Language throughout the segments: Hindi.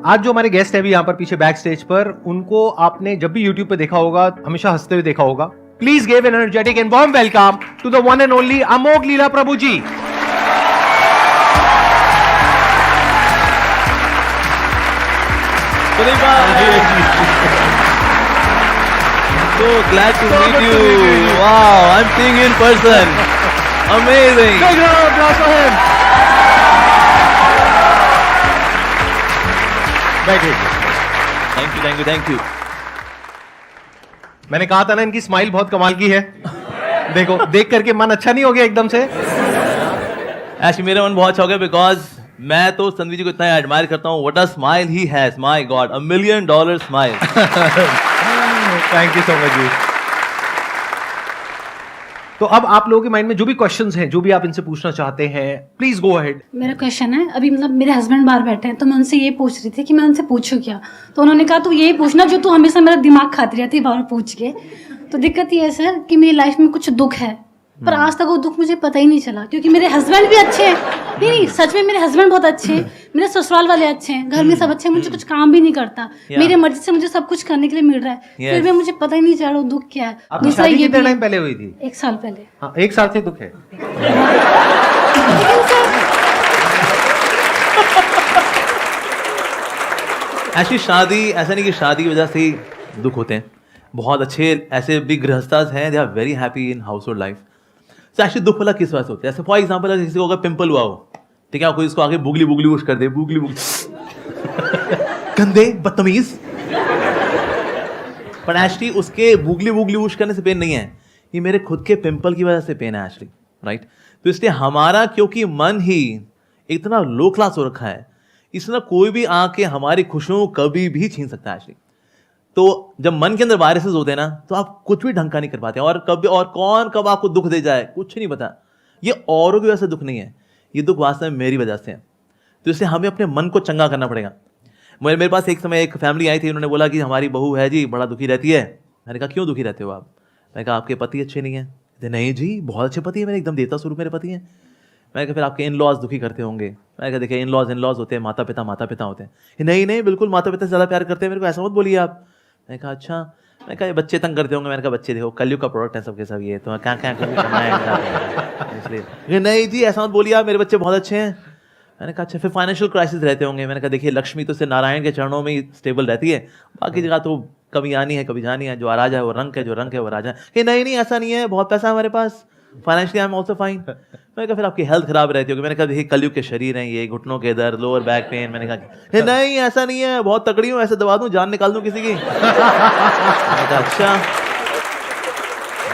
आज जो हमारे गेस्ट है अभी यहाँ पर पीछे बैक स्टेज पर, उनको आपने जब भी यूट्यूब पे देखा होगा, हमेशा हंसते हुए देखा होगा. Please give an energetic and warm welcome to the one and only Amogh Lila Prabhu ji. So glad to meet you. Wow, I'm seeing you in person. Amazing. Big round of applause for him. बैठिए. Thank you. मैंने कहा था ना इनकी स्माइल बहुत कमाल की है. देखो, देख करके मन अच्छा नहीं हो गया एकदम से. Actually मेरा मन बहुत शौक है because मैं तो संदीप जी को इतना एडमायर करता हूँ. What a smile he has. My God, $1 million smile. Thank you so much ji. तो अब आप लोगों के माइंड में जो भी क्वेश्चंस हैं, जो भी आप इनसे पूछना चाहते हैं, प्लीज गो अहेड. मेरा क्वेश्चन है, अभी मतलब मेरे हस्बैंड बाहर बैठे हैं, तो मैं उनसे ये पूछ रही थी कि मैं उनसे पूछूं क्या. तो उन्होंने कहा तू यही पूछना जो तू हमेशा मेरा दिमाग खाती रहती है बार पूछ के. तो दिक्कत ये है सर कि मेरी लाइफ में कुछ दुख है, पर आज तक वो दुख मुझे पता ही नहीं चला, क्योंकि मेरे हस्बैंड भी अच्छे हैं. नहीं सच में मेरे हस्बैंड बहुत अच्छे हैं, मेरे ससुराल वाले अच्छे हैं, घर में सब अच्छे हैं, मुझे कुछ काम भी नहीं करता, मेरी मर्जी से मुझे सब कुछ करने के लिए मिल रहा है, फिर भी मुझे पता ही नहीं चल रहा वो दुख क्या है. दूसरा ये कितने टाइम पहले हुई थी? 1 साल पहले. हाँ, 1 साल से दुख है. ऐसी शादी, ऐसा नहीं कि शादी की वजह से ही दुख होते हैं. बहुत अच्छे ऐसे भी गृहस्थास हैं, they are very happy in household life. तो एक्चुअली दुख वाला किस वजह से होता है? जैसे फॉर एग्जाम्पल अगर किसी को अगर पिंपल हुआ हो, ठीक है, कोई इसको आगे बुगली बुगली उश कर दे, बुगली गंदे बदतमीज. पर एक्चुअली उसके बुगली बुगली उश करने से पेन नहीं है, ये मेरे खुद के पिंपल की वजह से पेन है एक्चुअली, राइट. तो इसलिए हमारा क्योंकि मन ही इतना लो क्लास हो रखा है, इसलिए कोई भी आके हमारी खुशियों कभी भी छीन सकता है एक्चुअली. तो जब मन के अंदर वायरसेस होते हैं ना, तो आप कुछ भी ढंग का नहीं कर पाते. और कभी और कौन कब आपको दुख दे जाए कुछ नहीं पता. ये औरों की वजह से दुख नहीं है, ये दुख वास्तव में मेरी वजह से है. तो इसलिए हमें अपने मन को चंगा करना पड़ेगा. मेरे पास एक समय एक फैमिली आई थी, उन्होंने बोला कि हमारी बहू है जी बड़ा दुखी रहती है. मैंने कहा क्यों दुखी रहते हो आप? मैंने कहा आपके पति अच्छे नहीं हैं. नहीं जी बहुत अच्छे पति है मेरे, एकदम देवता स्वरूप मेरे पति हैं. मैंने कहा फिर आपके इन लॉज दुखी करते होंगे. मैंने कहा देखिए इन लॉज होते हैं, माता पिता होते हैं. नहीं बिल्कुल माता पिता से ज़्यादा प्यार करते हैं मेरे को, ऐसा मत बोलिए आप. मैंने कहा अच्छा. मैंने कहा ये बच्चे तंग करते होंगे. मैंने कहा बच्चे देखो कलयुग का प्रोडक्ट है सबके सब, ये तो क्या करना है इसलिए. नहीं जी ऐसा मत बोलिए आप, मेरे बच्चे बहुत अच्छे हैं. मैंने कहा अच्छा फिर फाइनेंशियल क्राइसिस रहते होंगे. मैंने कहा देखिए लक्ष्मी तो से नारायण के चरणों में ही स्टेबल रहती है, बाकी जगह तो कभी आनी है कभी जानी है. जो आ राजा है वो रंग है, जो रंग है वो राजा है. नहीं ऐसा नहीं है, बहुत पैसा है हमारे पास, financially I am also fine. मैंने कहा फिर आपकी हेल्थ खराब रहती होगी. मैंने कहा देखिए कलयुग के शरीर हैं ये, घुटनों के दर्द, लोअर बैक पेन. मैंने कहा नहीं ऐसा नहीं है, बहुत तगड़ी हूँ, ऐसे दबा दूं जान निकाल दूं किसी की. मैंने कहा अच्छा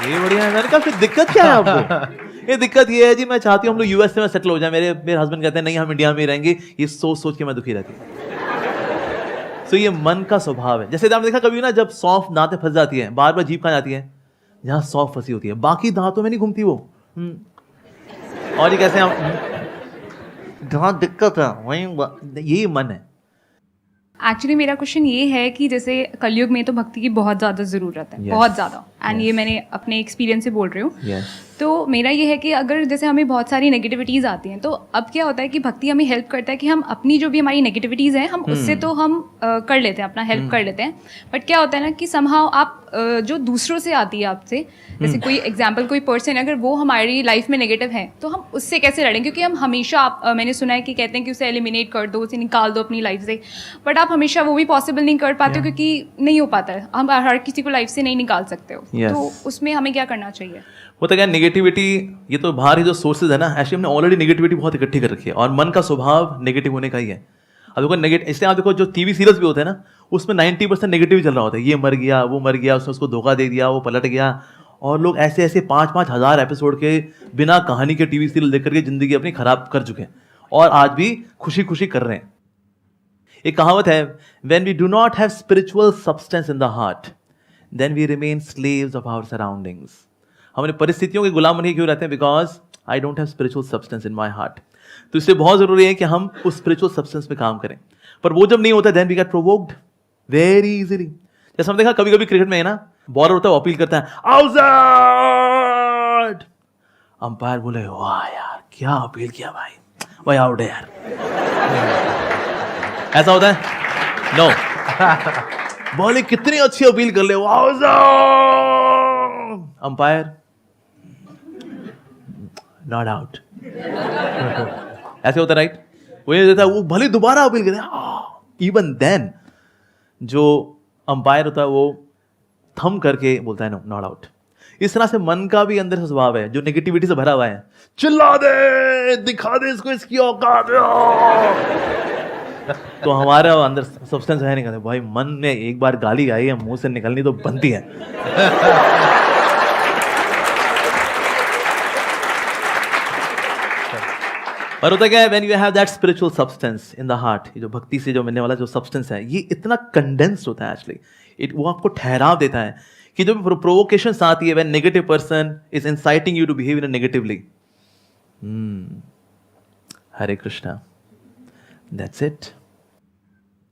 ये बढ़िया है. मैंने कहा फिर दिक्कत क्या है आपको? ये दिक्कत ये है जी मैं चाहती हूँ हम लोग यूएस में सेटल हो जाए. मेरे हस्बैंड कहते हैं नहीं हम इंडिया में ही रहेंगे. ये सोच के मैं दुखी रहती हूँ. तो ये मन का स्वभाव है. जैसे आपने देखा कभी ना जब सौंफ दांत में फंस जाती है, बार बार जीभ कहाँ जाती है? जहाँ सौंफ फंसी होती है, बाकी दांतों में नहीं घूमती वो. और ये कैसे हम जहाँ दिक्कत है वही, यही मन है. एक्चुअली मेरा क्वेश्चन ये है कि जैसे कलयुग में तो भक्ति की बहुत ज़्यादा ज़रूरत है, बहुत ज़्यादा. एंड ये मैंने अपने एक्सपीरियंस से बोल रही हूँ. तो मेरा ये है कि अगर जैसे हमें बहुत सारी नेगेटिविटीज़ आती हैं, तो अब क्या होता है कि भक्ति हमें हेल्प करता है कि हम अपनी जो भी हमारी नेगेटिविटीज़ हैं हम उससे तो हम कर लेते हैं, अपना हेल्प कर लेते हैं. बट क्या होता है ना कि समहाउ आप जो दूसरों से आती है आपसे, जैसे कोई एग्जाम्पल कोई पर्सन अगर वो हमारी लाइफ में नेगेटिव है तो हम उससे कैसे लड़ें? क्योंकि हम हमेशा मैंने सुना है कि कहते हैं कि उसे एलिमिनेट कर दो, उसे निकाल दो अपनी लाइफ से. बट आप हमेशा वो भी पॉसिबल नहीं कर पाते हो, क्योंकि नहीं हो पाता है. हम हर किसी को लाइफ से नहीं निकाल सकते हो. तो उसमें हमें क्या करना चाहिए? वो तो क्या नेगेटिविटी, ये तो बाहर ही जो सोर्सेज है ना, एक्चुअली हमने ऑलरेडी नेगेटिविटी बहुत इकट्ठी कर रखी है. और मन का स्वभाव नेगेटिव होने का ही है. अब देखो नेगेटिव, इसलिए आप देखो जो टीवी सीरियल्स भी होते हैं ना, उसमें 90% नेगेटिव चल रहा होता है. ये मर गया, वो मर गया, उसने उसको धोखा दे दिया, वो पलट गया. और लोग ऐसे 5-5 हज़ार एपिसोड के बिना कहानी के टीवी सीरियल देख करके जिंदगी अपनी खराब कर चुके हैं, और आज भी खुशी खुशी कर रहे हैं. एक कहावत है, when we do not have spiritual substance in the heart then we remain slaves of our surroundings. हम अपनी परिस्थितियों के गुलाम बन के क्यों रहते हैं? Because I don't have spiritual substance in my heart. तो इससे बहुत जरूरी है कि हम उस स्पिरिचुअल सब्सटेंस पे काम करें. पर वो जब नहीं होता then we get provoked very easily. जैसे हम देखा कभी कभी क्रिकेट में है ना, बॉलर होता है वो अपील करता है आउट, अंपायर बोले वाह यार क्या अपील किया भाई, वही आउट है यार. ऐसा होता है. नो बोले कितनी अच्छी अपील कर ले, अंपायर नॉट आउट, ऐसे होता राइट। वो ये देता है, वो भले दोबारा अपील करे, इवन देन जो अंपायर होता है वो थम करके बोलता है नो नॉट आउट। इस तरह से मन का भी अंदर से स्वभाव है जो नेगेटिविटी से भरा हुआ है, चिल्ला दे, दिखा दे इसको इसकी औकात। तो हमारा अंदर सब्सटेंस है नहीं, कहते भाई मन में एक बार गाली आई है मुंह से निकलनी तो बनती है। पर होता क्या है, when you have that spiritual substance in the heart, ये जो भक्ति से जो मिलने वाला जो सब्सटेंस है, ये इतना कंडेंस्ड होता है एक्चुअली, वो आपको ठहराव देता है कि जो भी प्रोवोकेशंस आती है, when negative person is inciting you to behave in negatively, Hare Krishna, that's it.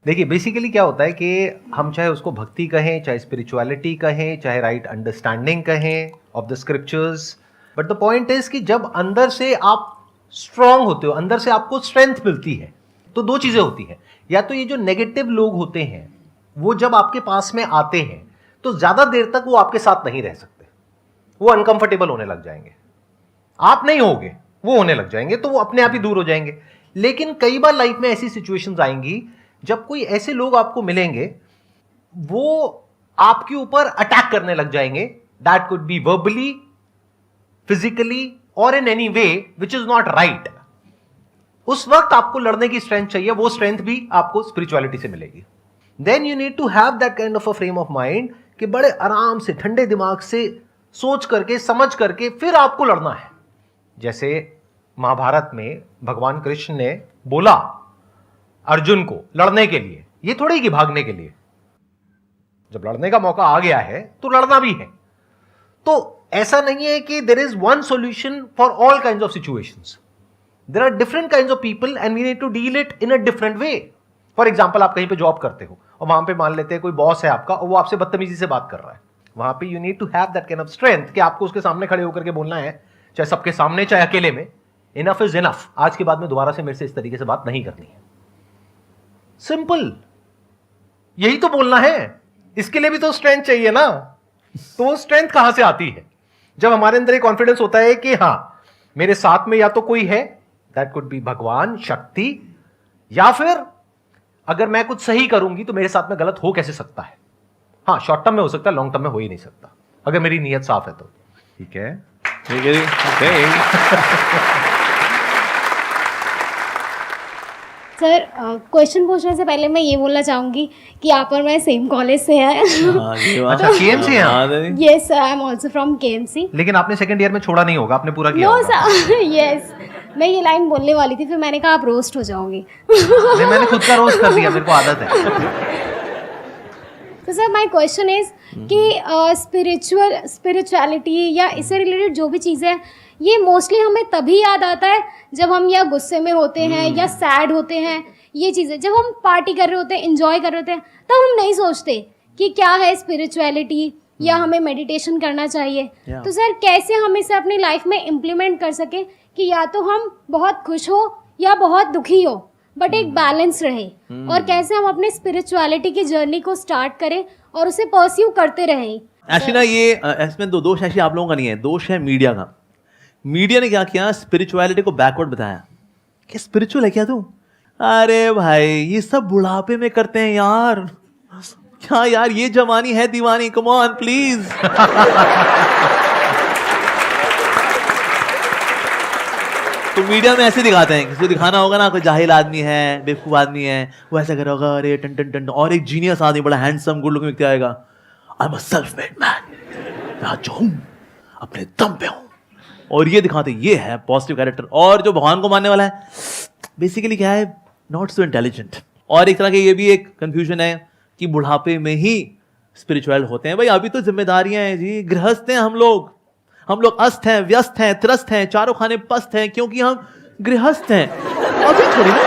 देखिए बेसिकली क्या होता है कि हम चाहे उसको भक्ति कहें, चाहे स्पिरिचुअलिटी कहें, चाहे राइट अंडरस्टैंडिंग कहें of the scriptures, but the point is कि जब अंदर से आप स्ट्रांग होते हो, अंदर से आपको स्ट्रेंथ मिलती है, तो दो चीजें होती हैं। या तो ये जो नेगेटिव लोग होते हैं वो जब आपके पास में आते हैं तो ज्यादा देर तक वो आपके साथ नहीं रह सकते, वो अनकंफर्टेबल होने लग जाएंगे, आप नहीं होगे, वो होने लग जाएंगे, तो वो अपने आप ही दूर हो जाएंगे। लेकिन कई बार लाइफ में ऐसी सिचुएशंस आएंगी जब कोई ऐसे लोग आपको मिलेंगे, वो आपके ऊपर अटैक करने लग जाएंगे, that could be verbally, physically और in any way which is not right. उस वक्त आपको लड़ने की स्ट्रेंथ चाहिए, वो स्ट्रेंथ भी आपको स्पिरिचुअलिटी से मिलेगी। Then you need to have that kind of a frame of mind कि बड़े आराम से ठंडे दिमाग से सोच करके समझ करके फिर आपको लड़ना है। जैसे महाभारत में भगवान कृष्ण ने बोला अर्जुन को लड़ने के लिए, ये थोड़ी कि भागने के लिए। जब लड़ने का मौका आ गया है तो लड़ना भी है। तो ऐसा नहीं है कि there is one solution for all kinds of situations. There are different kinds of people and we need to deal it in a different way. For example, आप कहीं पे जॉब करते हो और वहां पे मान लेते हैं कोई बॉस है आपका और वो आपसे बदतमीजी से बात कर रहा है, वहां पे you need to have that kind of strength कि आपको उसके सामने खड़े होकर के बोलना है, चाहे सबके सामने चाहे अकेले में, इनफ इज इनफ, आज के बाद में दोबारा से मेरे से इस तरीके से बात नहीं करनी है। सिंपल, यही तो बोलना है। इसके लिए भी तो स्ट्रेंथ चाहिए ना। तो वो स्ट्रेंथ कहां से आती है? जब हमारे अंदर एक कॉन्फिडेंस होता है कि हां मेरे साथ में या तो कोई है, दैट कुड बी भगवान, शक्ति, या फिर अगर मैं कुछ सही करूंगी तो मेरे साथ में गलत हो कैसे सकता है। हाँ, शॉर्ट टर्म में हो सकता है, लॉन्ग टर्म में हो ही नहीं सकता अगर मेरी नीयत साफ है तो। ठीक है, ठीक है जी। सर, क्वेश्चन पूछने से पहले मैं ये बोलना चाहूँगी कि आप और मैं सेम कॉलेज से हैं। अच्छा, KMC हैं आप? Yes sir, I am also from KMC। लेकिन आपने सेकंड ईयर में छोड़ा नहीं होगा, आपने पूरा किया नो होगा। सर, यस, मैं ये लाइन बोलने वाली थी, फिर मैंने कहा आप रोस्ट हो जाओगी। नहीं, मैंने खुद का रोस्ट कर दिया, मेरे को आदत है। तो सर माय क्वेश्चन इज कि स्पिरिचुअलिटी या इससे रिलेटेड जो भी चीज़ें हैं, ये मोस्टली हमें तभी याद आता है जब हम या गुस्से में होते हैं या सैड होते हैं। ये चीज़ें जब हम पार्टी कर रहे होते हैं, इंजॉय कर रहे होते हैं, तब हम नहीं सोचते कि क्या है स्पिरिचुअलिटी या हमें मेडिटेशन करना चाहिए। तो सर कैसे हम इसे अपनी लाइफ में इम्प्लीमेंट कर सकें कि या तो हम बहुत खुश हो या बहुत दुखी हो, बट एक बैलेंस रहे, और कैसे हम अपने स्पिरिचुअलिटी की जर्नी को स्टार्ट करें और उसे परस्यू करते रहें। एक्चुअली ना ये इसमें दोष ऐसे आप लोगों का नहीं है, दोष है मीडिया का। मीडिया ने क्या किया, स्पिरिचुअलिटी को बैकवर्ड बताया कि स्पिरिचुअल है क्या तू? अरे भाई ये सब बुढ़ापे में करते हैं यार, क्या यार ये जवानी है दीवानी, कम ऑन प्लीज। तो मीडिया में ऐसे दिखाते हैं, किसी को दिखाना होगा ना कोई जाहिल आदमी है, बेवकूफ आदमी है, वो ऐसा करेगा, अरे टन टन टन, और एक जीनियस आदमी बड़ा हैंडसम गुड लुकिंग व्यक्ति आएगा, I am a self made man, मैं जो हूं अपने दम पे हूं, और ये दिखाते ये है पॉजिटिव कैरेक्टर। और जो भगवान को मानने वाला है बेसिकली क्या है, नॉट सो इंटेलिजेंट। और एक तरह के ये भी एक कंफ्यूजन है कि बुढ़ापे में ही स्पिरिचुअल होते हैं। भाई अभी तो जिम्मेदारियां हैं जी, गृहस्थ हैं हम लोग अस्त हैं, व्यस्त हैं, त्रस्त हैं, चारों खाने पस्त हैं, क्योंकि हम गृहस्थ हैं। अभी थोड़ी ना।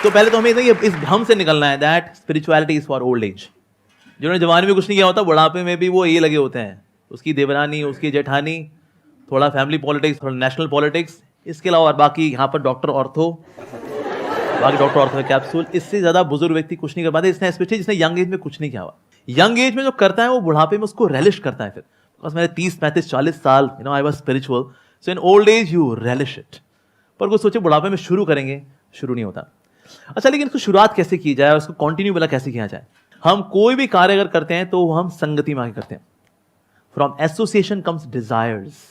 तो पहले तो हमें इस भ्रम से निकलना है that spirituality is for old age. जिन्होंने जवानी में कुछ नहीं किया होता, बुढ़ापे में भी वो ये लगे होते हैं, उसकी देवरानी, उसकी जेठानी, थोड़ा फैमिली पॉलिटिक्स, थोड़ा नेशनल पॉलिटिक्स, इसके अलावा और बाकी यहाँ पर डॉक्टर ऑर्थो कैप्सूल, इससे ज्यादा बुजुर्ग व्यक्ति कुछ नहीं कर पाते। इसने स्पेशली जिसने यंग एज में कुछ नहीं किया हुआ, यंग एज में जो करता है वो बुढ़ापे में उसको रेलिश करता है। फिर बिकॉज मैंने 30-35-40 साल I was spiritual, so in old age you relish it. पर कुछ सोचे बुढ़ापे में शुरू करेंगे, शुरू नहीं होता। अच्छा, लेकिन इसको शुरुआत कैसे की जाए, उसको कंटिन्यू वाला कैसे किया जाए? हम कोई भी कार्य अगर करते हैं तो हम संगति में आके करते हैं। From association comes desires.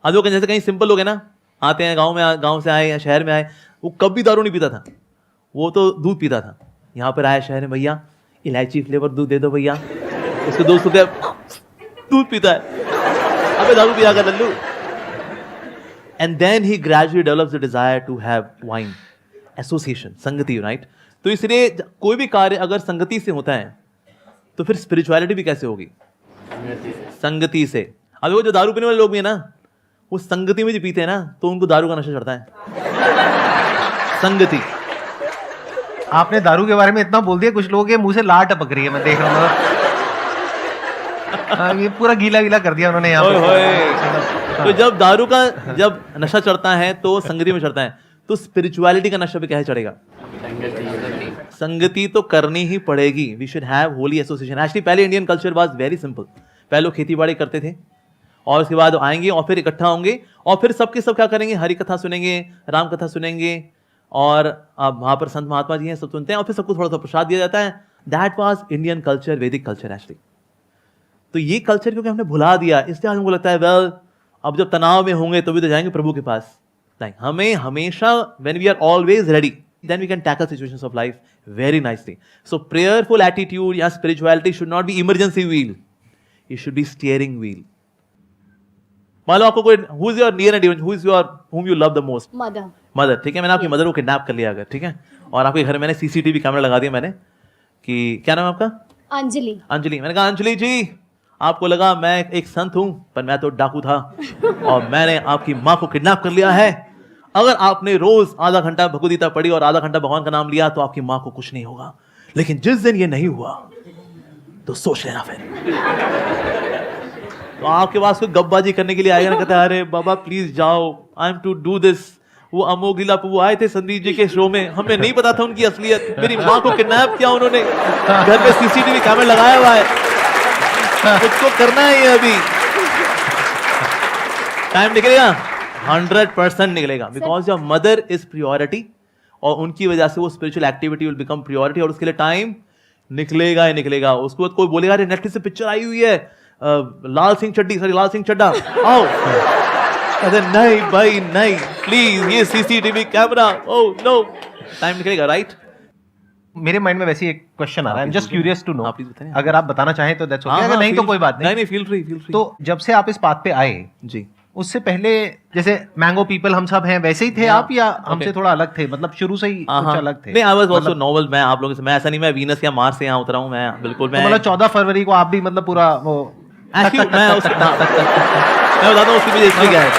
अब लोग जैसे कहीं सिंपल लोग हैं ना, आते हैं गांव से आए या शहर में आए, वो कभी दारू नहीं पीता था, वो तो दूध पीता था। यहाँ पर आया शहर में, भैया इलायची फ्लेवर दूध दे दो भैया, उसके दोस्तों के दूध पीता है, अबे दारू पिया कर लल्लू। And then he gradually develops the desire to have wine. Association, संगति, राइट? तो इसलिए कोई भी कार्य अगर संगति से होता है तो फिर स्पिरिचुअलिटी भी कैसे होगी? संगति से। अब वो जो दारू पीने वाले लोग भी है ना, वो संगति में जो पीते हैं ना, तो उनको दारू का नशा चढ़ता है। संगति। आपने दारू के बारे में इतना बोल दिया, कुछ लोगों के मुंह से लार टपक रही है, मैं देख रहा हूँ। ये पूरा गीला गीला कर दिया उन्होंने यहाँ पे। तो जब दारू का जब नशा चढ़ता है तो संगति में चढ़ता है, तो स्पिरिचुअलिटी का नशा भी कैसे चढ़ेगा? संगति तो करनी ही पड़ेगी। We should have holy association. Actually पहले Indian culture was very simple. पहले लोग खेती बाड़ी करते थे और उसके बाद आएंगे और फिर इकट्ठा होंगे और फिर सबके सब क्या करेंगे? हरि कथा सुनेंगे, राम कथा सुनेंगे, और वहां पर संत महात्मा जी हैं, सब सुनते हैं, और फिर सबको थोड़ा सा प्रसाद दिया जाता है। दैट वाज इंडियन कल्चर, वैदिक कल्चर एक्चुअली। तो ये कल्चर क्योंकि हमने भुला दिया, इसलिए आज हमको लगता है वेल अब जब तनाव में होंगे तो भी तो जाएंगे प्रभु के पास। हमें हमेशा when we are always ready, then we can tackle situations of life very nicely. So prayerful attitude या spirituality should not be emergency wheel, it should be steering wheel. मान लो आपको कोई who is your near and dear, whom you love the most? Mother. ठीक है, मैंने आपकी मदर को किडनैप कर लिया अगर, ठीक है, और आपके घर में मैंने सीसीटीवी कैमरा लगा दिया मैंने, कि क्या नाम है आपका? अंजलि। मैंने कहा अंजलि जी, आपको लगा मैं एक संत हूं, पर मैं तो डाकू था और मैंने आपकी माँ को किडनैप कर लिया है। अगर आपने रोज आधा घंटा भगवदगीता पढ़ी और आधा घंटा भगवान का नाम लिया तो आपकी माँ को कुछ नहीं होगा, लेकिन जिस दिन ये नहीं हुआ तो सोच लेना फिर। तो आपके पास कोई गपबाजी करने के लिए आएगा ना, कहता है अरे बाबा प्लीज जाओ, I am to do this. वो अमोघ लीला प्रभु आए थे संदीप जी के शो में, हमें नहीं पता था उनकी असलियत। मेरी माँ को किडनैप किया उन्होंने, घर पे सीसीटीवी कैमरा लगाया हुआ है, उसको करना है अभी। टाइम निकलेगा, 100% निकलेगा, because your mother is priority, और उनकी वजह से वो spiritual activity will become priority, और उसके लिए टाइम निकलेगा ही निकलेगा। उसके बाद कोई बोलेगा अरे नेटफ्लिक्स से पिक्चर आई हुई है लाल सिंह चड्ढा, आओ। अरे नहीं भाई नहीं, प्लीज ये CCTV camera, oh no, time निकलेगा, राइट? मेरे माइंड में वैसे एक क्वेश्चन आ रहा है, just curious to know. Please बताइए। अगर आप बताना चाहें तो दैट्स ओके, अगर नहीं तो कोई बात नहीं। नहीं, फील फ्री। तो जब से आप इस बात पे आए जी, उससे पहले जैसे मैंगो पीपल हम सब हैं वैसे ही थे आप, या हमसे थोड़ा अलग थे? मतलब शुरू से ही कुछ अलग थे? नहीं, आई वाज आल्सो नॉवल। मैं आप लोगों से, मैं ऐसा नहीं मैं वीनस या मार्स से यहाँ उतरा हूँ, मैं बिल्कुल मैं मतलब 14 फरवरी को आप भी मतलब पूरा वो एक्चुअली मैं बताता हूँ उसकी वजह इसलिए क्या है।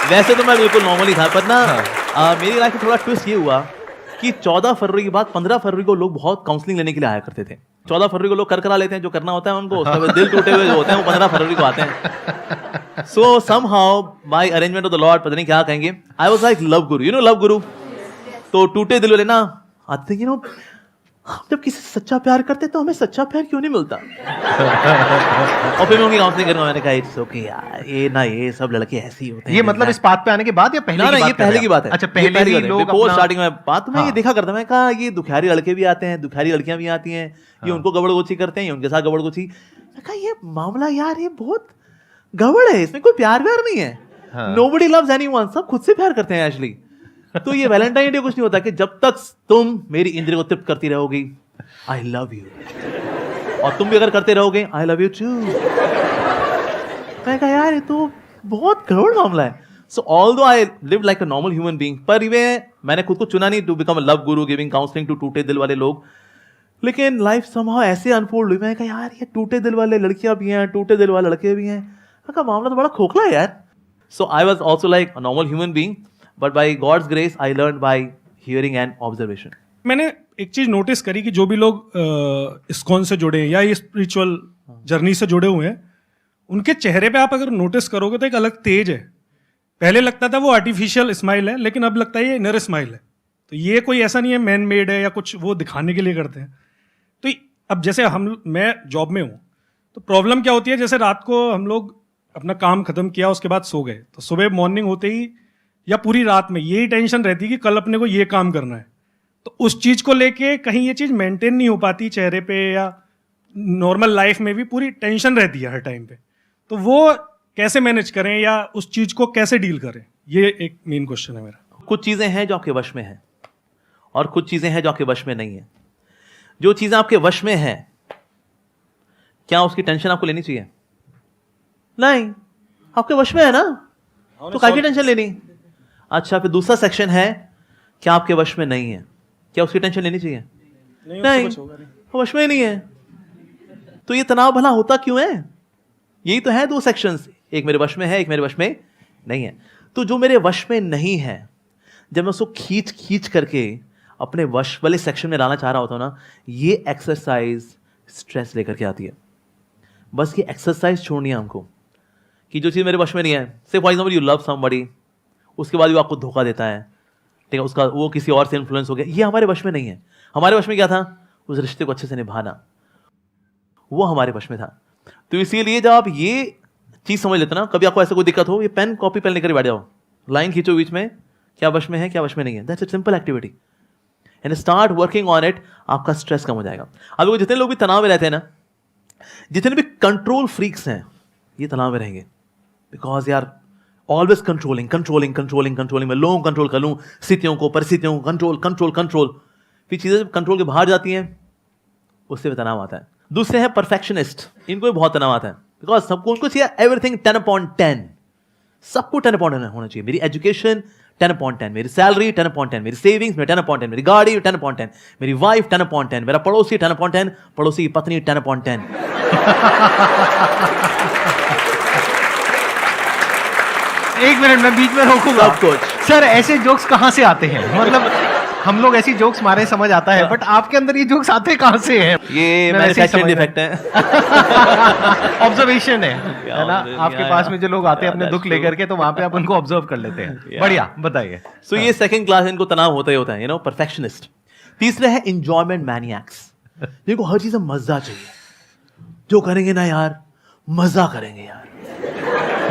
वैसे तो मैं बिल्कुल नॉर्मल ही था, पर ना मेरी लाइफ में थोड़ा ट्विस्ट ये हुआ कि 14 फरवरी के बाद 15 फरवरी को लोग बहुत काउंसलिंग लेने के लिए आया करते थे। 14 फरवरी को लोग करा लेते हैं जो करना होता है उनको, उसके बाद दिल टूटे हुए जो होते हैं वो 15 फरवरी को आते हैं। So somehow by arrangement of the lord, पता नहीं क्या कहेंगे, I was like love guru, you know love guru. तो टूटे दिल वाले ना आते, यू नो हम जब किसी से सच्चा प्यार करते तो हमें सच्चा प्यार क्यों नहीं मिलता? और फिर मैं उनकी काउंसलिंग करूंगा, मैंने कहा इट्स ओके यार, ये सब लड़के ऐसे ही होते हैं। ये मतलब इस बात पे आने के बाद या पहले की बात? ये पहले की बात है। अच्छा, पहले ही लोग बिफोर स्टार्टिंग में बात मैं ये देखा करता, मैं कहा ये दुखियारी लड़के भी आते हैं, दुखियारी लड़कियां भी आती हैं, ये उनको गबड़गोची करते हैं, ये उनके साथ गबड़गोची। मैं कहा ये मामला यार ये बहुत गड़बड़ है, इसमें कोई प्यार व्यार नहीं है। नोबडी लव्स एनीवन, सब खुद से प्यार करते हैं एक्चुअली। तो ये वैलेंटाइन डे कुछ नहीं होता कि जब तक तुम मेरी इंद्रिय को तृप्त करती रहोगी, आई लव यू, और तुम भी अगर करते रहोगे आई लव यू टू। मैं कहा यार ये तो बहुत गड़बड़ मामला है। सो although I live like a normal human being, पर मैंने खुद को चुना नहीं to become a love Guru giving counselling to टूटे दिल वाले लोग, लेकिन लाइफ समहाउ ऐसे अनफोल्ड हुई। मैं कहा यार ये टूटे दिल वाले लड़कियां भी हैं, टूटे दिल वाले लड़के भी हैं, मैं कहा मामला तो बड़ा खोखला है यार। So I was also like a normal human being, but by God's grace I learn by hearing and observation. मैंने एक चीज नोटिस करी कि जो भी लोग इस्कॉन से जुड़े हैं या ये स्पिरिचुअल जर्नी से जुड़े हुए हैं, उनके चेहरे पे आप अगर नोटिस करोगे तो एक अलग तेज है। पहले लगता था वो आर्टिफिशियल स्माइल है, लेकिन अब लगता है ये इनर स्माइल है। तो ये कोई ऐसा नहीं है मैन मेड है या कुछ वो दिखाने के लिए करते हैं। तो अब जैसे मैं जॉब में हूँ, तो प्रॉब्लम क्या होती है, जैसे रात को हम लोग अपना काम खत्म किया, उसके बाद सो गए, तो सुबह मॉर्निंग होते ही या पूरी रात में यही टेंशन रहती है कि कल अपने को ये काम करना है। तो उस चीज़ को लेके कहीं ये चीज़ मेंटेन नहीं हो पाती चेहरे पे, या नॉर्मल लाइफ में भी पूरी टेंशन रहती है हर टाइम पे। तो वो कैसे मैनेज करें या उस चीज़ को कैसे डील करें, ये एक मेन क्वेश्चन है मेरा। कुछ चीज़ें हैं जो आपके वश में हैं और कुछ चीज़ें हैं जो आपके वश में नहीं है। जो चीज़ें आपके वश में हैं, क्या उसकी टेंशन आपको लेनी चाहिए? नहीं, आपके वश में है ना, तो काय की टेंशन लेनी? अच्छा, फिर दूसरा सेक्शन है, क्या आपके वश में नहीं है, क्या उसकी टेंशन लेनी चाहिए? नहीं, वश में ही नहीं है। तो ये तनाव भला होता क्यों है? यही तो है दो सेक्शंस, एक मेरे वश में है, एक मेरे वश में नहीं है। तो जो मेरे वश में नहीं है, जब मैं उसको खींच खींच करके अपने वश वाले सेक्शन में लाना चाह रहा होता हूं ना, ये एक्सरसाइज स्ट्रेस लेकर के आती है। बस ये एक्सरसाइज छोड़नी है हमको, कि जो चीज़ मेरे वश में नहीं है, से for example you love somebody, उसके बाद वो आपको धोखा देता है, ठीक है, उसका वो किसी और से इन्फ्लुएंस हो गया, ये हमारे वश में नहीं है। हमारे वश में क्या था? उस रिश्ते को अच्छे से निभाना, वो हमारे वश में था। तो इसीलिए जब आप ये चीज़ समझ लेते ना, कभी आपको ऐसा कोई दिक्कत हो, ये पेन कॉपी पेन लेकर बैठ जाओ, लाइन खींचो बीच में, क्या वश में है क्या वश में नहीं है। That's a simple activity and start working on it. आपका स्ट्रेस कम हो जाएगा। अब देखो, जितने लोग भी तनाव में रहते हैं ना, जितने भी कंट्रोल फ्रीक्स हैं, ये तनाव में रहेंगे। बिकॉज यार always controlling controlling controlling controlling, मैं लोगों को कंट्रोल कर लूँ, स्थितियों को परिस्थितियों को कंट्रोल कंट्रोल कंट्रोल, फिर चीज़ें जब कंट्रोल के बाहर जाती हैं, उससे भी तनाव आता है। दूसरे हैं परफेक्शनिस्ट, इनको भी बहुत तनाव आता है। बिकॉज सबको उनको चाहिए एवरीथिंग 10/10, सबको 10/10 होना चाहिए। मेरी एजुकेशन 10/10, मेरी सैलरी 10/10, मेरी सेविंग्स में 10/10, मेरी गाड़ी 10/10, मेरी वाइफ 10/10, मेरा पड़ोसी 10/10, पड़ोसी की पत्नी 10/10। एक मिनट, मैं बीच में रोकूंगा। सब कुछ। सर, ऐसे जोक्स कहाँ से आते हैं? मतलब हम लोग ऐसी जोक्स मारे समझ आता है, बट आपके अंदर ये जोक्स आते कहाँ से हैं? ये मैं वैसे ही मैन्युफैक्चरिंग समझ डिफेक्ट है। ऑब्जर्वेशन है ना? आपके पास में जो लोग आते हैं अपने दुख लेकर के, तो वहां पे आप उनको ऑब्जर्व कर लेते हैं। बढ़िया, बताइए। सो ये सेकंड क्लास, इनको तनाव होता ही होता है, यू नो, परफेक्शनिस्ट। तीसरे है एंजॉयमेंट मैनिएक्स, जिनको हर चीज में मजा चाहिए। जो करेंगे ना यार, मजा करेंगे यार।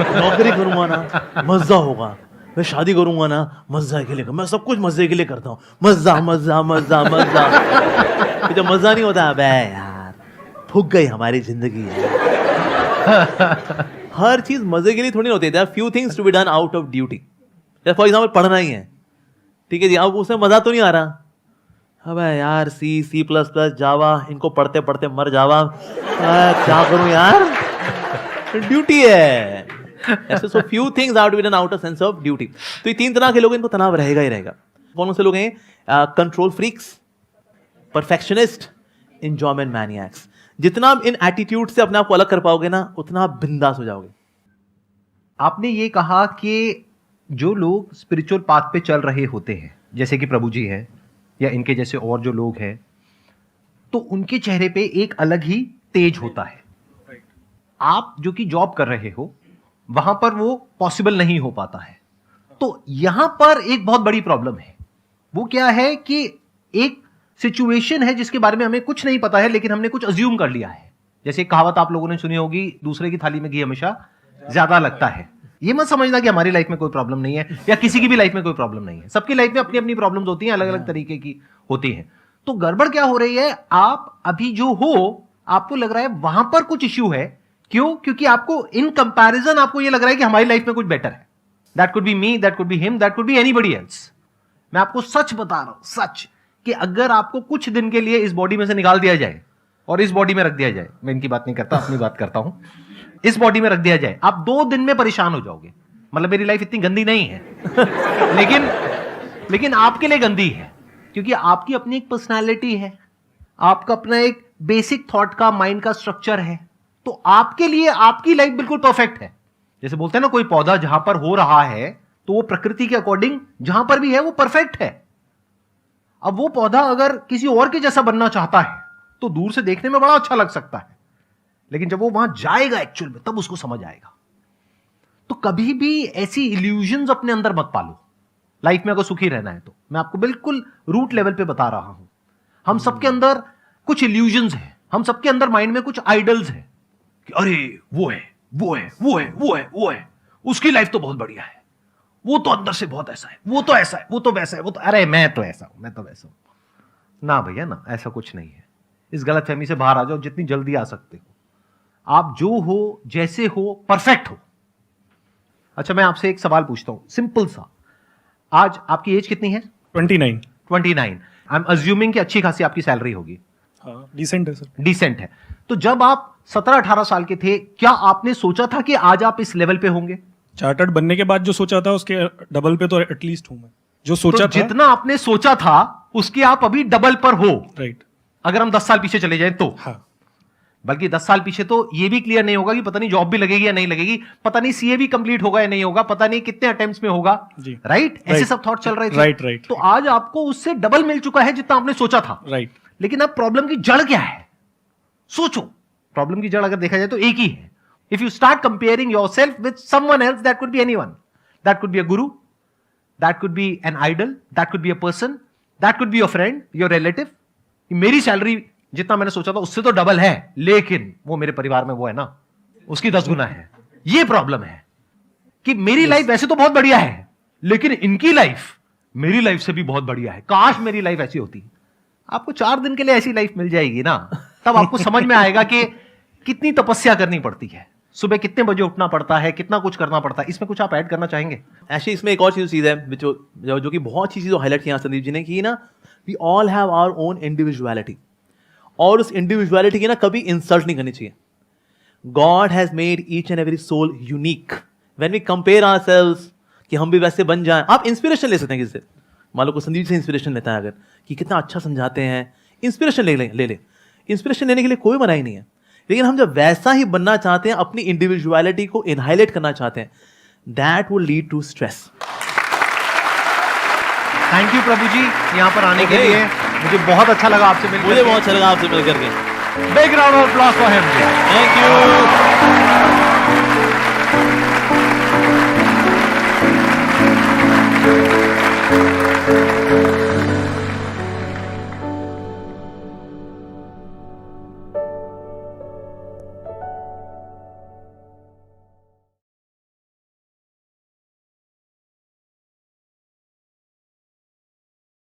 नौकरी करूंगा ना, मजा होगा। मैं शादी करूंगा ना, मजा के लिए, मैं सब कुछ मजे के लिए करता हूँ। मजा मजा मजा मजा। जब मजा नहीं होता, अबे यार फूक गई हमारी जिंदगी। हर चीज मजे के लिए थोड़ी होती है। There are few things to be done out of duty. For example पढ़ना ही है, ठीक है जी, अब उसमें मजा तो नहीं आ रहा। अबे यार C++, जावा, इनको पढ़ते पढ़ते मर जावा, क्या करूं यार, ड्यूटी है। ऐसे so few things out B done out of sense of duty. तो ये तीन तरह के लोग, इनको तनाव रहेगा ही रहेगा। कौन से लोग हैं? Control freaks, perfectionist, enjoyment maniacs. जितना आप इन एटीट्यूड से अपने आप को अलग कर पाओगे ना, उतना आप बिंदास हो जाओगे। आपने ये कहा कि जो लोग स्पिरिचुअल पाथ पे चल रहे होते हैं, जैसे कि प्रभु जी हैं या इनके जैसे और जो लोग हैं, तो उनके चेहरे पे एक अलग ही तेज होता है। आप जो कि जॉब कर रहे हो, वहां पर वो पॉसिबल नहीं हो पाता है। तो यहां पर एक बहुत बड़ी प्रॉब्लम है। वो क्या है कि एक सिचुएशन है जिसके बारे में हमें कुछ नहीं पता है, लेकिन हमने कुछ अज्यूम कर लिया है। जैसे एक कहावत आप लोगों ने सुनी होगी, दूसरे की थाली में घी हमेशा ज्यादा लगता है। ये मत समझना कि हमारी लाइफ में कोई प्रॉब्लम नहीं है या किसी की भी लाइफ में कोई प्रॉब्लम नहीं है। सबकी लाइफ में अपनी अपनी प्रॉब्लम्स होती हैं, अलग अलग तरीके की होती हैं। तो गड़बड़ क्या हो रही है, आप अभी जो हो, आपको लग रहा है वहां पर कुछ इश्यू है। क्यों? क्योंकि आपको इन कंपैरिजन आपको ये लग रहा है कि हमारी लाइफ में कुछ बेटर है। That could B me, that could be him, that could B anybody else. मैं आपको सच बता रहा हूं, सच, कि अगर आपको कुछ दिन के लिए इस बॉडी में से निकाल दिया जाए और इस बॉडी में रख दिया जाए, मैं इनकी बात नहीं करता, अपनी बात करता हूं, इस बॉडी में रख दिया जाए, आप 2 दिन में परेशान हो जाओगे। मतलब मेरी लाइफ इतनी गंदी नहीं है लेकिन आपके लिए गंदी है, क्योंकि आपकी अपनी एक पर्सनैलिटी है, आपका अपना एक बेसिक थॉट का, माइंड का स्ट्रक्चर है। तो आपके लिए आपकी लाइफ बिल्कुल परफेक्ट है। जैसे बोलते हैं ना, कोई पौधा जहां पर हो रहा है तो वो प्रकृति के अकॉर्डिंग जहां पर भी है वो परफेक्ट है। अब वो पौधा अगर किसी और के जैसा बनना चाहता है तो दूर से देखने में बड़ा अच्छा लग सकता है, लेकिन जब वो वहां जाएगा एक्चुअल में, तब उसको समझ आएगा। तो कभी भी ऐसी इल्यूजन्स अपने अंदर मत पालो। लाइफ में अगर सुखी रहना है तो मैं आपको बिल्कुल रूट लेवल पे बता रहा हूं। हम सबके अंदर कुछ इल्यूजन्स हैं, हम सबके अंदर माइंड में कुछ आइडल्स हैं कि अरे वो है, वो है, वो है, वो है, वो है, उसकी लाइफ तो बहुत बढ़िया है, वो तो अंदर से बहुत ऐसा है, वो तो ऐसा है, वो तो वैसा है, वो तो अरे मैं तो ऐसा हूं, मैं तो वैसा हूं। ना भैया ना, ऐसा कुछ नहीं है। इस गलतफहमी से बाहर आ जाओ जितनी जल्दी आ सकते हो। आप जो हो, जैसे हो, परफेक्ट हो। अच्छा, मैं आपसे एक सवाल पूछता हूं, सिंपल सा। आज आपकी एज कितनी है? 29। 29। आई एम अज्यूमिंग कि अच्छी खासी आपकी सैलरी होगी। हाँ, डिसेंट है सर। डिसेंट है। तो जब आप 17-18 साल के थे, क्या आपने सोचा था कि आज आप इस लेवल पे होंगे? चार्टर्ड बनने के बाद जो सोचा था उसके डबल पे तो एटलीस्ट हूं मैं, जो तो सोचा था। जितना आपने सोचा था उसके आप अभी डबल पर हो। राइट। अगर हम 10 साल पीछे चले जाएं तो, हाँ, बल्कि 10 साल पीछे तो ये भी क्लियर नहीं होगा कि पता नहीं जॉब भी लगेगी या नहीं लगेगी, पता नहीं सीए भी कंप्लीट होगा या नहीं होगा, पता नहीं कितने अटेम्प्ट्स में होगा। जी। राइट, ऐसे राइट। सब थॉट चल रहे थे। Right, right. तो आज आपको उससे डबल मिल चुका है जितना आपने सोचा था। राइट। लेकिन अब प्रॉब्लम की जड़ क्या है? सोचो। प्रॉब्लम की जड़ अगर देखा जाए तो एक ही है। If you start comparing yourself with someone else, that could be anyone, that could be a guru, that could be an idol, that could be a person, that could be your friend, your relative. मेरी सैलरी जितना मैंने सोचा था उससे तो डबल है, लेकिन वो मेरे परिवार में वो है ना, उसकी 10 गुना है। ये प्रॉब्लम है कि मेरी लाइफ वैसे तो बहुत बढ़िया है, लेकिन इनकी लाइफ मेरी लाइफ से भी बहुत बढ़िया है। काश मेरी लाइफ ऐसी होती। आपको 4 दिन के लिए ऐसी लाइफ मिल जाएगी ना, तब आपको समझ में आएगा कि कितनी तपस्या करनी पड़ती है, सुबह कितने बजे उठना पड़ता है, कितना कुछ करना पड़ता है। इसमें कुछ आप ऐड करना चाहेंगे? एक्चुअली इसमें एक और चीज है जो कि बहुत अच्छी चीज हाईलाइट किया संदीप जी ने की ना, we all have our own individuality, और उस इंडिविजुअलिटी की ना कभी इंसल्ट नहीं करनी चाहिए। God has made each and every soul unique. When we compare ourselves कि हम भी वैसे बन जाएं, आप इंस्पिरेशन ले सकते हैं किससे। मान लो को संदीप से इंस्पिरेशन लेता है अगर, कि कितना अच्छा समझाते हैं, इंस्पिरेशन ले ले। इंस्पिरेशन लेने के लिए कोई मनाही नहीं है, लेकिन हम जब वैसा ही बनना चाहते हैं, अपनी इंडिविजुअलिटी को इनहाइलाइट करना चाहते हैं, that will lead to stress. Thank you Prabhu ji यहां पर आने के लिए। मुझे बहुत अच्छा लगा आपसे मिलकर। मुझे बहुत अच्छा लगा आपसे मिलकर के। Big round of applause for him. Thank you.